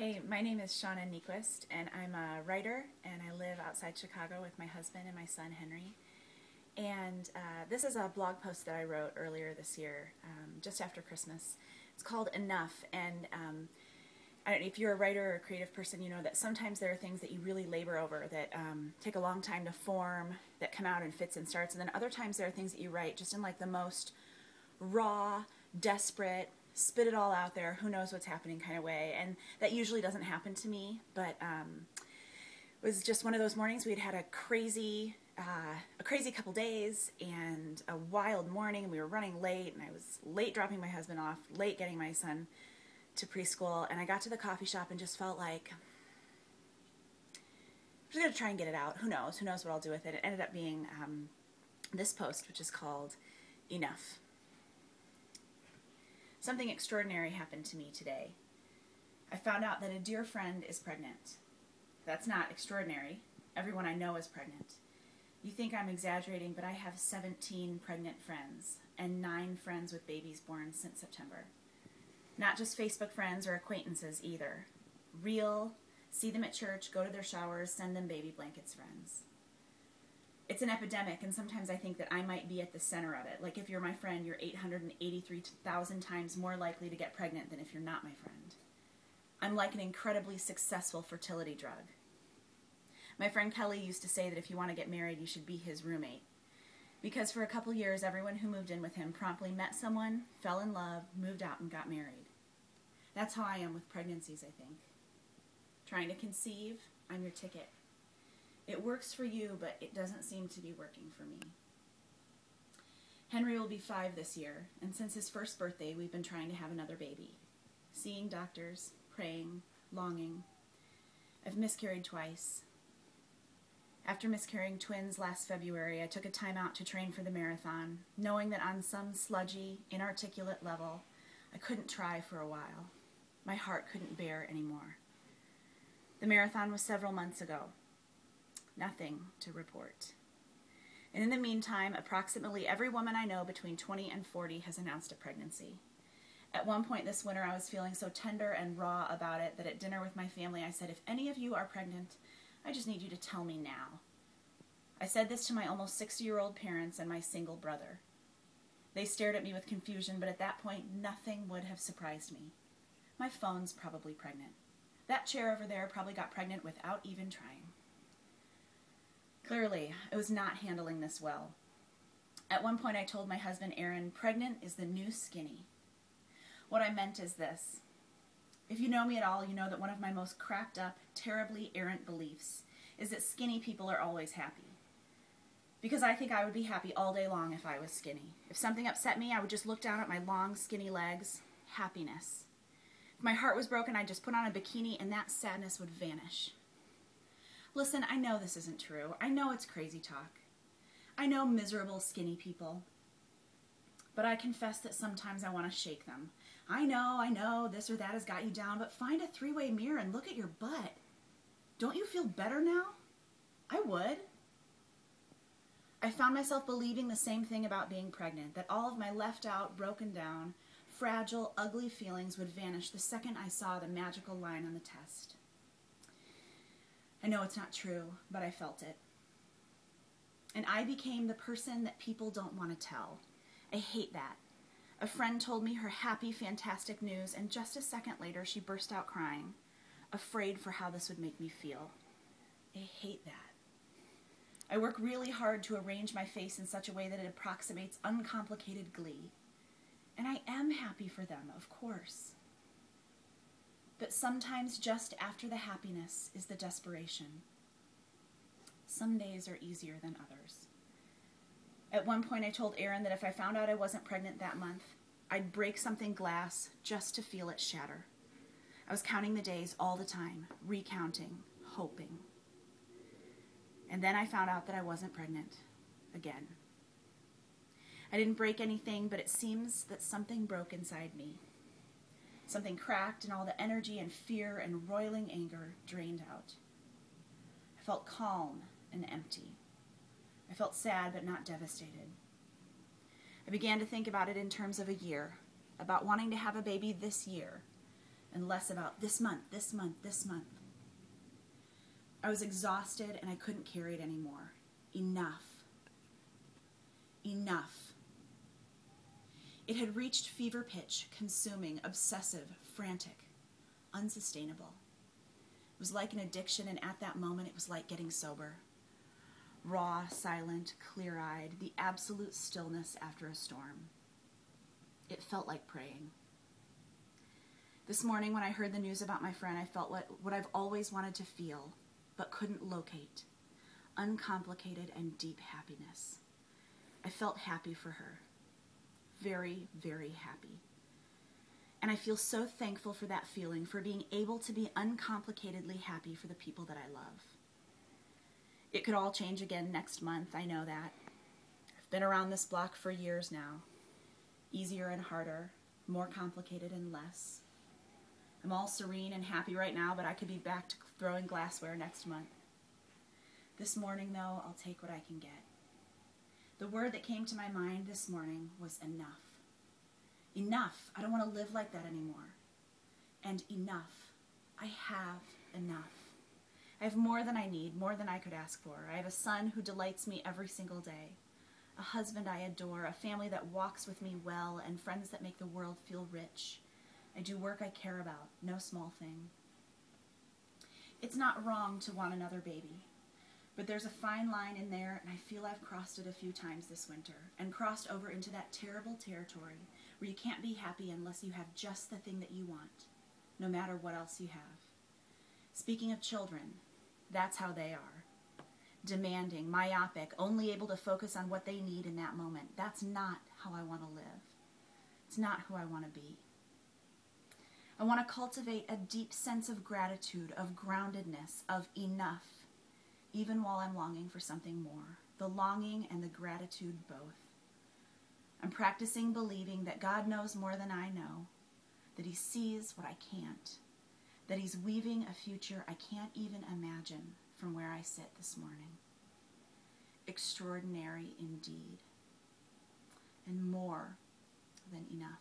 Hey, my name is Shauna Niequist, and I'm a writer, and I live outside Chicago with my husband and my son, Henry. And this is a blog post that I wrote earlier this year, just after Christmas. It's called Enough, and I don't know, if you're a writer or a creative person, you know that sometimes there are things that you really labor over that take a long time to form, that come out in fits and starts, and then other times there are things that you write just in like the most raw, desperate, spit it all out there, who knows what's happening kind of way. And that usually doesn't happen to me, but it was just one of those mornings. We had a crazy couple days and a wild morning, and we were running late, and I was late dropping my husband off, late getting my son to preschool, and I got to the coffee shop and just felt like I'm just going to try and get it out. Who knows what I'll do with it. It ended up being this post, which is called Enough. Something extraordinary happened to me today. I found out that a dear friend is pregnant. That's not extraordinary. Everyone I know is pregnant. You think I'm exaggerating, but I have 17 pregnant friends and 9 friends with babies born since September. Not just Facebook friends or acquaintances either. Real, see them at church, go to their showers, send them baby blankets friends. It's an epidemic, and sometimes I think that I might be at the center of it. Like, if you're my friend, you're 883,000 times more likely to get pregnant than if you're not my friend. I'm like an incredibly successful fertility drug. My friend Kelly used to say that if you want to get married, you should be his roommate. Because for a couple years, everyone who moved in with him promptly met someone, fell in love, moved out, and got married. That's how I am with pregnancies, I think. Trying to conceive, I'm your ticket. It works for you, but it doesn't seem to be working for me. Henry will be 5 this year, and since his first birthday, we've been trying to have another baby. Seeing doctors, praying, longing. I've miscarried twice. After miscarrying twins last February, I took a time out to train for the marathon, knowing that on some sludgy, inarticulate level, I couldn't try for a while. My heart couldn't bear anymore. The marathon was several months ago. Nothing to report. And in the meantime, approximately every woman I know between 20 and 40 has announced a pregnancy. At one point this winter, I was feeling so tender and raw about it that at dinner with my family, I said, if any of you are pregnant, I just need you to tell me now. I said this to my almost 60-year-old parents and my single brother. They stared at me with confusion, but at that point, nothing would have surprised me. My phone's probably pregnant. That chair over there probably got pregnant without even trying. Clearly, I was not handling this well. At one point, I told my husband, Aaron, pregnant is the new skinny. What I meant is this. If you know me at all, you know that one of my most cracked up, terribly errant beliefs is that skinny people are always happy. Because I think I would be happy all day long if I was skinny. If something upset me, I would just look down at my long, skinny legs. Happiness. If my heart was broken, I'd just put on a bikini and that sadness would vanish. Listen, I know this isn't true. I know it's crazy talk. I know miserable, skinny people. But I confess that sometimes I want to shake them. I know, this or that has got you down, but find a 3-way mirror and look at your butt. Don't you feel better now? I would. I found myself believing the same thing about being pregnant, that all of my left out, broken down, fragile, ugly feelings would vanish the second I saw the magical line on the test. I know it's not true, but I felt it. And I became the person that people don't want to tell. I hate that. A friend told me her happy, fantastic news, and just a second later she burst out crying, afraid for how this would make me feel. I hate that. I work really hard to arrange my face in such a way that it approximates uncomplicated glee. And I am happy for them, of course. But sometimes just after the happiness is the desperation. Some days are easier than others. At one point I told Aaron that if I found out I wasn't pregnant that month, I'd break something glass just to feel it shatter. I was counting the days all the time, recounting, hoping. And then I found out that I wasn't pregnant again. I didn't break anything, but it seems that something broke inside me. Something cracked and all the energy and fear and roiling anger drained out. I felt calm and empty. I felt sad but not devastated. I began to think about it in terms of a year, about wanting to have a baby this year, and less about this month, this month, this month. I was exhausted and I couldn't carry it anymore. Enough. Enough. It had reached fever pitch, consuming, obsessive, frantic, unsustainable. It was like an addiction, and at that moment it was like getting sober. Raw, silent, clear-eyed, the absolute stillness after a storm. It felt like praying. This morning when I heard the news about my friend, I felt what I've always wanted to feel, but couldn't locate. Uncomplicated and deep happiness. I felt happy for her. Very, very happy. And I feel so thankful for that feeling, for being able to be uncomplicatedly happy for the people that I love. It could all change again next month, I know that. I've been around this block for years now. Easier and harder, more complicated and less. I'm all serene and happy right now, but I could be back to throwing glassware next month. This morning, though, I'll take what I can get. The word that came to my mind this morning was enough. Enough. I don't want to live like that anymore. And enough. I have enough. I have more than I need, more than I could ask for. I have a son who delights me every single day, a husband I adore, a family that walks with me well, and friends that make the world feel rich. I do work I care about, no small thing. It's not wrong to want another baby, but there's a fine line in there, and I feel I've crossed it a few times this winter, and crossed over into that terrible territory where you can't be happy unless you have just the thing that you want, no matter what else you have. Speaking of children, that's how they are. Demanding, myopic, only able to focus on what they need in that moment. That's not how I want to live. It's not who I want to be. I want to cultivate a deep sense of gratitude, of groundedness, of enough, even while I'm longing for something more. The longing and the gratitude both. I'm practicing believing that God knows more than I know, that He sees what I can't, that He's weaving a future I can't even imagine from where I sit this morning. Extraordinary indeed, and more than enough.